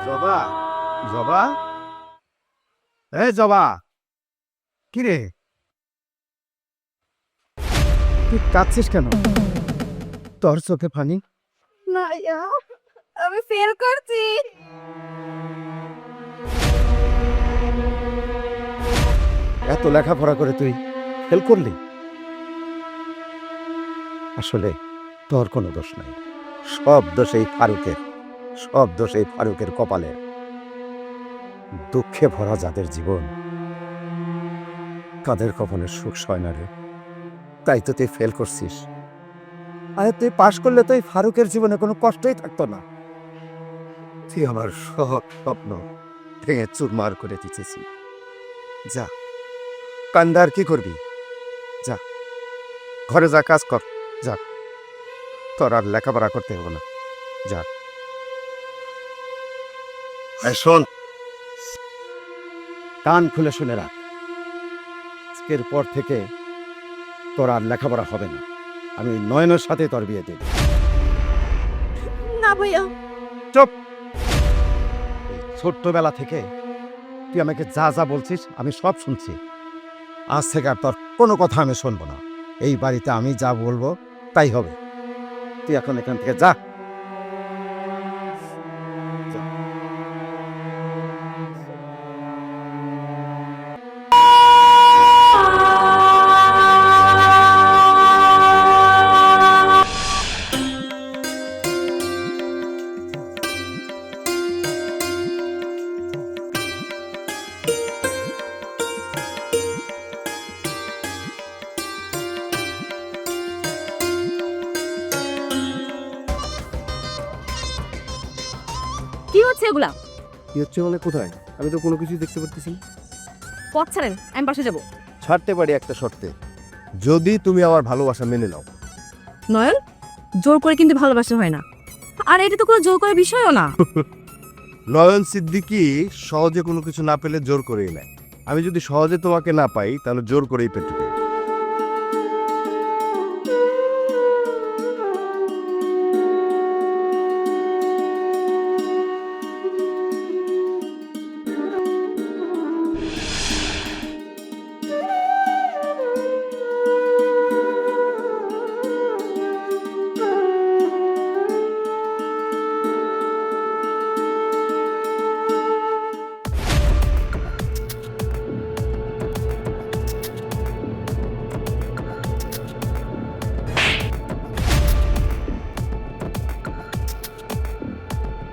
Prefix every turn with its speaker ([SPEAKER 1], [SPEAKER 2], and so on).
[SPEAKER 1] জবা, জবা, জবা, কি রে? তুই কাঁদছিস কেন? তোর চোখে পানি?
[SPEAKER 2] না ইয়া, আমি ফেল করছি।
[SPEAKER 1] এত লেখাপড়া করে তুই ফেল করলি? আসলে তোর কোনো দোষ নাই, সব দোষ এই ফারুকের, সব দোষ এই ফারুকের কপালে। দুঃখে ভরা যাদের জীবন, তাদের কপালে সুখ সয় না রে। তাই তো তুই ফেল করছিস। আরে তুই পাশ করলে তো এই ফারুকের জীবনে কোনো কষ্টই থাকতো না। তুই আমার সব স্বপ্ন ভেঙে চুরমার করে দিতেছি। যা, কান্দার কি করবি? যা, ঘরে যা, কাজ কর, যা। তোর আর লেখাপড়া করতে হবে না, যা। শোন, কান খুলে শুনে রাখ, আজকের পর থেকে তোর আর লেখাপড়া হবে না। আমি নয়নের সাথে তোর বিয়ে দেব।
[SPEAKER 2] না ভাইয়া,
[SPEAKER 1] চুপ! এই ছোট্টবেলা থেকে তুই আমাকে যা যা বলছিস আমি সব শুনছি। আজ থেকে আর তোর কোনো কথা আমি শুনবো না। এই বাড়িতে আমি যা বলবো তাই হবে। তুই এখন এখান থেকে যা।
[SPEAKER 2] কি হচ্ছে এগুলা?
[SPEAKER 3] কি হচ্ছে মানে কোথায়? আমি তো কোনো কিছুই দেখতে পারতেছি না।
[SPEAKER 2] পথ ছাড়েন, আমি বাসে যাব।
[SPEAKER 3] ছাড়তে পারি একটা শর্তে, যদি তুমি আমার ভালোবাসা মেনে নাও।
[SPEAKER 2] নয়ন, জোর করে কিন্তু ভালোবাসা হয় না, আর এটা তো কোনো জোর করার বিষয়ও না।
[SPEAKER 3] নয়ন সিদ্দিকী সহজে কোনো কিছু না পেলে জোর করেই নেয়। আমি যদি সহজে তোমাকে না পাই তাহলে জোর করেই পেতে পারি।